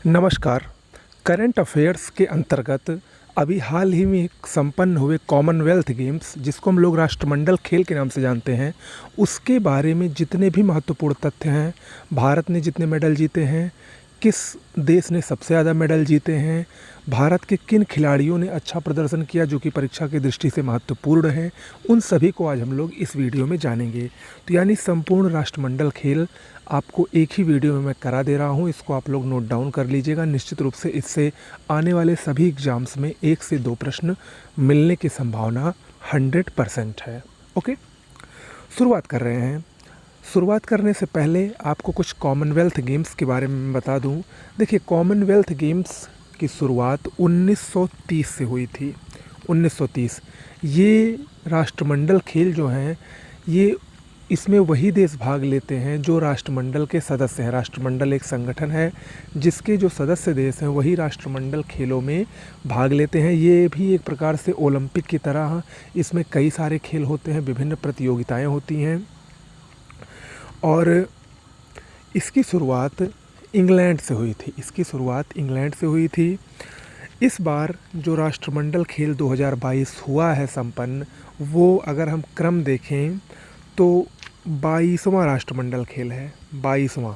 नमस्कार। Current affairs के अंतर्गत अभी हाल ही में संपन्न हुए कॉमनवेल्थ गेम्स, जिसको हम लोग राष्ट्रमंडल खेल के नाम से जानते हैं, उसके बारे में जितने भी महत्वपूर्ण तथ्य हैं, भारत ने जितने मेडल जीते हैं, किस देश ने सबसे ज़्यादा मेडल जीते हैं, भारत के किन खिलाड़ियों ने अच्छा प्रदर्शन किया जो कि परीक्षा की दृष्टि से महत्वपूर्ण है, उन सभी को आज हम लोग इस वीडियो में जानेंगे। तो यानी संपूर्ण राष्ट्रमंडल खेल आपको एक ही वीडियो में मैं करा दे रहा हूँ। इसको आप लोग नोट डाउन कर लीजिएगा। निश्चित रूप से इससे आने वाले सभी एग्ज़ाम्स में 1 से 2 प्रश्न मिलने की संभावना 100% है। ओके, शुरुआत कर रहे हैं। शुरुआत करने से पहले आपको कुछ कॉमनवेल्थ गेम्स के बारे में मैं बता दूं। देखिए, कॉमनवेल्थ गेम्स की शुरुआत 1930 से हुई थी। 1930 ये राष्ट्रमंडल खेल जो हैं, ये इसमें वही देश भाग लेते हैं जो राष्ट्रमंडल के सदस्य हैं। राष्ट्रमंडल एक संगठन है जिसके जो सदस्य देश हैं वही राष्ट्रमंडल खेलों में भाग लेते हैं। ये भी एक प्रकार से ओलंपिक की तरह इसमें कई सारे खेल होते हैं, विभिन्न प्रतियोगिताएं होती हैं और इसकी शुरुआत इंग्लैंड से हुई थी। इस बार जो राष्ट्रमंडल खेल 2022 हुआ है संपन्न, वो अगर हम क्रम देखें तो 22वां राष्ट्रमंडल खेल है। 22वां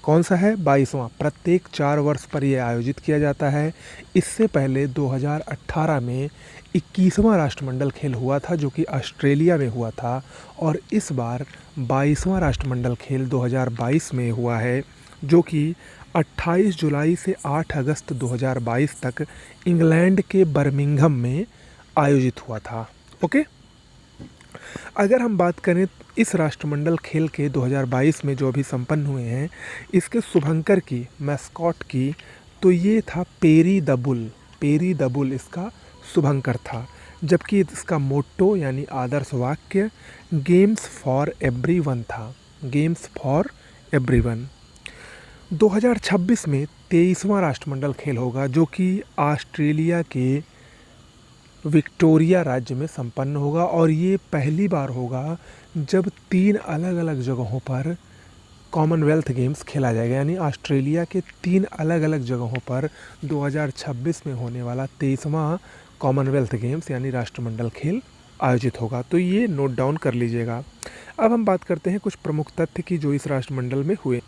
कौन सा है? 22वां। प्रत्येक 4 वर्ष पर यह आयोजित किया जाता है। इससे पहले 2018 में 21वां राष्ट्रमंडल खेल हुआ था जो कि ऑस्ट्रेलिया में हुआ था, और इस बार 22वां राष्ट्रमंडल खेल 2022 में हुआ है जो कि 28 जुलाई से 8 अगस्त 2022 तक इंग्लैंड के बर्मिंघम में आयोजित हुआ था। ओके, अगर हम बात करें इस राष्ट्रमंडल खेल के 2022 में जो अभी संपन्न हुए हैं, इसके शुभंकर की, मैस्कॉट की, तो ये था peri the bull. Peri the bull इसका शुभंकर था, जबकि इसका मोट्टो यानी आदर्श वाक्य गेम्स फॉर एवरीवन था। Games for everyone. 2026 में 23वां राष्ट्रमंडल खेल होगा जो कि ऑस्ट्रेलिया के विक्टोरिया राज्य में संपन्न होगा, और ये पहली बार होगा जब 3 अलग अलग जगहों पर कॉमनवेल्थ गेम्स खेला जाएगा। यानी ऑस्ट्रेलिया के 3 अलग अलग जगहों पर 2026 में होने वाला 23वां कॉमनवेल्थ गेम्स यानी राष्ट्रमंडल खेल आयोजित होगा। तो ये नोट डाउन कर लीजिएगा। अब हम बात करते हैं कुछ प्रमुख तथ्य की जो इस राष्ट्रमंडल में हुए।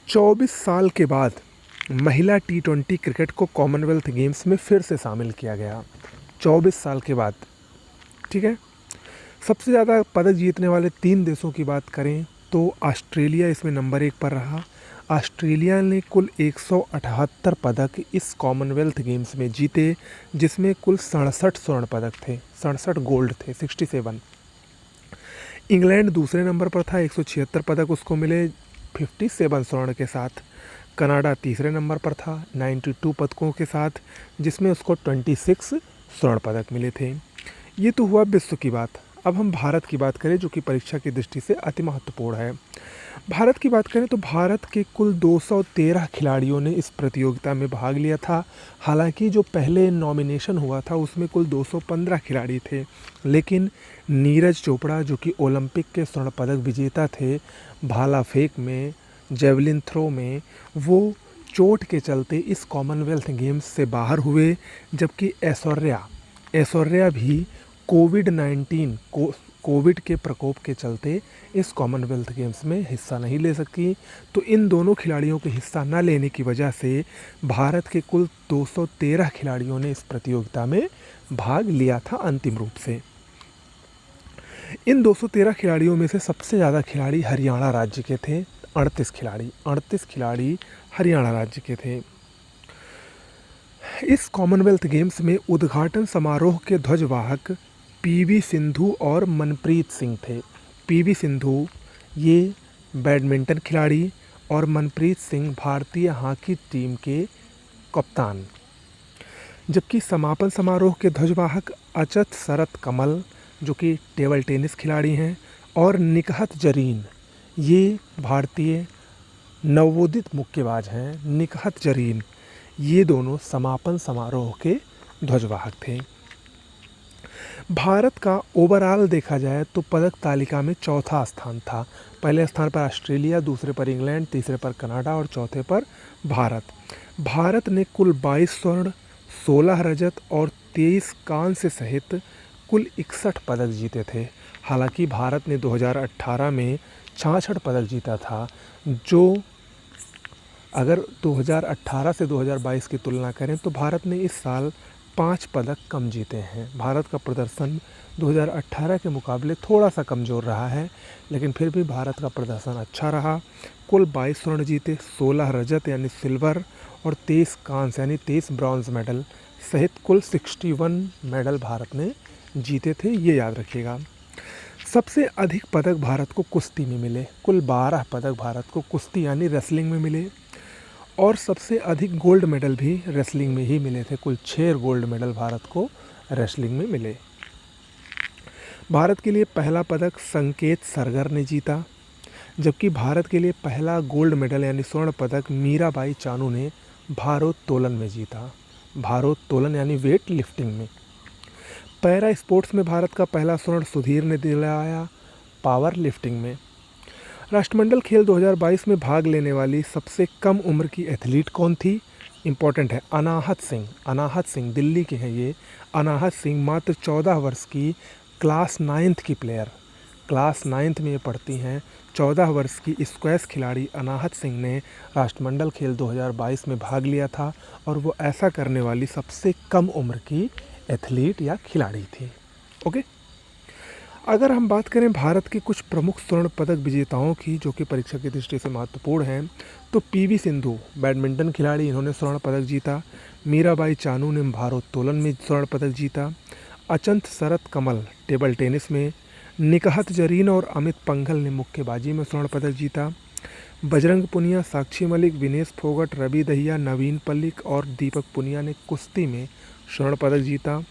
24 साल के बाद महिला T20 क्रिकेट को कॉमनवेल्थ गेम्स में फिर से शामिल किया गया। 24 साल के बाद, ठीक है। सबसे ज़्यादा पदक जीतने वाले 3 देशों की बात करें तो ऑस्ट्रेलिया इसमें नंबर 1 पर रहा। ऑस्ट्रेलिया ने कुल 178 पदक इस कॉमनवेल्थ गेम्स में जीते, जिसमें कुल 67 स्वर्ण पदक थे, 67 गोल्ड थे, 67। इंग्लैंड दूसरे नंबर पर था, 176 पदक उसको मिले 57 स्वर्ण के साथ। कनाडा तीसरे नंबर पर था 92 पदकों के साथ, जिसमें उसको 26 स्वर्ण पदक मिले थे। ये तो हुआ विश्व की बात। अब हम भारत की बात करें जो कि परीक्षा की दृष्टि से अति महत्वपूर्ण है। भारत की बात करें तो भारत के कुल 213 खिलाड़ियों ने इस प्रतियोगिता में भाग लिया था। हालांकि जो पहले नॉमिनेशन हुआ था उसमें कुल 215 खिलाड़ी थे, लेकिन नीरज चोपड़ा जो कि ओलंपिक के स्वर्ण पदक विजेता थे, भाला फेंक में, जेवलिन थ्रो में, वो चोट के चलते इस कॉमनवेल्थ गेम्स से बाहर हुए। जबकि ऐश्वर्या भी कोविड के प्रकोप के चलते इस कॉमनवेल्थ गेम्स में हिस्सा नहीं ले सकी। तो इन दोनों खिलाड़ियों के हिस्सा न लेने की वजह से भारत के कुल 213 खिलाड़ियों ने इस प्रतियोगिता में भाग लिया था अंतिम रूप से। इन 213 खिलाड़ियों में से सबसे ज़्यादा खिलाड़ी हरियाणा राज्य के थे। 38 खिलाड़ी हरियाणा राज्य के थे। इस कॉमनवेल्थ गेम्स में उद्घाटन समारोह के ध्वजवाहक पीवी सिंधु और मनप्रीत सिंह थे। पीवी सिंधु ये बैडमिंटन खिलाड़ी और मनप्रीत सिंह भारतीय हॉकी टीम के कप्तान। जबकि समापन समारोह के ध्वजवाहक अचत शरत कमल जो कि टेबल टेनिस खिलाड़ी हैं, और निकहत जरीन ये भारतीय नवोदित मुक्केबाज हैं। निकहत जरीन ये दोनों समापन समारोह के ध्वजवाहक थे। भारत का ओवरऑल देखा जाए तो पदक तालिका में चौथा स्थान था। पहले स्थान पर ऑस्ट्रेलिया, दूसरे पर इंग्लैंड, तीसरे पर कनाडा और चौथे पर भारत। भारत ने कुल 22 स्वर्ण, 16 रजत और 23 कांस्य सहित कुल 61 पदक जीते थे। हालांकि भारत ने 2018 में 66 पदक जीता था, जो अगर 2018 से 2022 की तुलना करें तो भारत ने इस साल 5 पदक कम जीते हैं। भारत का प्रदर्शन 2018 के मुकाबले थोड़ा सा कमज़ोर रहा है, लेकिन फिर भी भारत का प्रदर्शन अच्छा रहा। कुल 22 स्वर्ण जीते, 16 रजत यानी सिल्वर और 23 कांस्य यानी 23 ब्रॉन्ज़ मेडल सहित कुल 61 मेडल भारत ने जीते थे, ये याद रखिएगा। सबसे अधिक पदक भारत को कुश्ती में मिले। कुल 12 पदक भारत को कुश्ती यानी रेसलिंग में मिले और सबसे अधिक गोल्ड मेडल भी रेसलिंग में ही मिले थे। कुल 6 गोल्ड मेडल भारत को रेसलिंग में मिले। भारत के लिए पहला पदक संकेत सरगर ने जीता, जबकि भारत के लिए पहला गोल्ड मेडल यानी स्वर्ण पदक मीराबाई चानू ने भारोत्तोलन में जीता। भारोत्तोलन यानी वेट लिफ्टिंग में। पैरा स्पोर्ट्स में भारत का पहला स्वर्ण सुधीर ने दिलाया, पावर लिफ्टिंग में। राष्ट्रमंडल खेल 2022 में भाग लेने वाली सबसे कम उम्र की एथलीट कौन थी? इम्पॉर्टेंट है, अनाहत सिंह। अनाहत सिंह दिल्ली के हैं ये। अनाहत सिंह मात्र 14 वर्ष की क्लास 9th की प्लेयर, क्लास 9th में ये पढ़ती हैं। 14 वर्ष की स्क्वैश खिलाड़ी अनाहत सिंह ने राष्ट्रमंडल खेल 2022 में भाग लिया था और वो ऐसा करने वाली सबसे कम उम्र की एथलीट या खिलाड़ी थी। ओके, अगर हम बात करें भारत के कुछ प्रमुख स्वर्ण पदक विजेताओं की जो कि परीक्षा की दृष्टि से महत्वपूर्ण हैं, तो पीवी सिंधु बैडमिंटन खिलाड़ी, इन्होंने स्वर्ण पदक जीता। मीराबाई चानू ने भारोत्तोलन में स्वर्ण पदक जीता। अचंत शरत कमल टेबल टेनिस में। निकहत जरीन और अमित पंघल ने मुक्केबाजी में स्वर्ण पदक जीता। बजरंग पुनिया, साक्षी मलिक, विनेश फोगट, रवि दहिया, नवीन पल्लिक और दीपक पुनिया ने कुश्ती में स्वर्ण पदक जीता।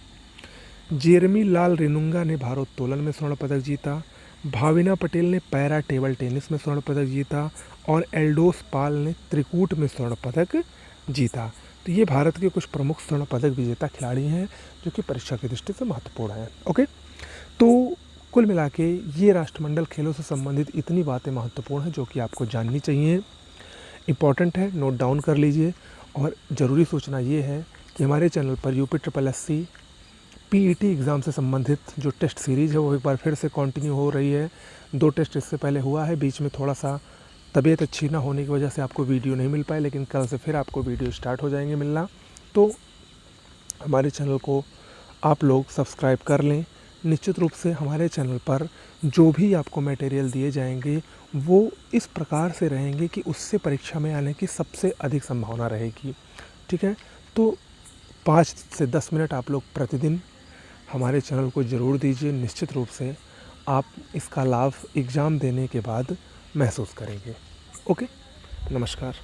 जेरमी लाल रेनुंगा ने भारोत्तोलन में स्वर्ण पदक जीता। भाविना पटेल ने पैरा टेबल टेनिस में स्वर्ण पदक जीता और एल्डोस पाल ने त्रिकूट में स्वर्ण पदक जीता। तो ये भारत के कुछ प्रमुख स्वर्ण पदक विजेता खिलाड़ी हैं जो कि परीक्षा की दृष्टि से महत्वपूर्ण हैं। ओके, तो कुल मिला के ये राष्ट्रमंडल खेलों से संबंधित इतनी बातें महत्वपूर्ण हैं जो कि आपको जाननी चाहिए, इम्पॉर्टेंट है, नोट डाउन कर लीजिए। और ज़रूरी सूचना ये है कि हमारे चैनल पर UPSSC PET एग्ज़ाम से संबंधित जो टेस्ट सीरीज़ है वो एक बार फिर से कंटिन्यू हो रही है। 2 टेस्ट इससे पहले हुआ है, बीच में थोड़ा सा तबीयत अच्छी ना होने की वजह से आपको वीडियो नहीं मिल पाए, लेकिन कल से फिर आपको वीडियो स्टार्ट हो जाएंगे मिलना। तो हमारे चैनल को आप लोग सब्सक्राइब कर लें। निश्चित रूप से हमारे चैनल पर जो भी आपको मटेरियल दिए जाएंगे वो इस प्रकार से रहेंगे कि उससे परीक्षा में आने की सबसे अधिक संभावना रहेगी। ठीक है, तो 5 से 10 मिनट आप लोग प्रतिदिन हमारे चैनल को ज़रूर दीजिए। निश्चित रूप से आप इसका लाभ एग्ज़ाम देने के बाद महसूस करेंगे। ओके, नमस्कार।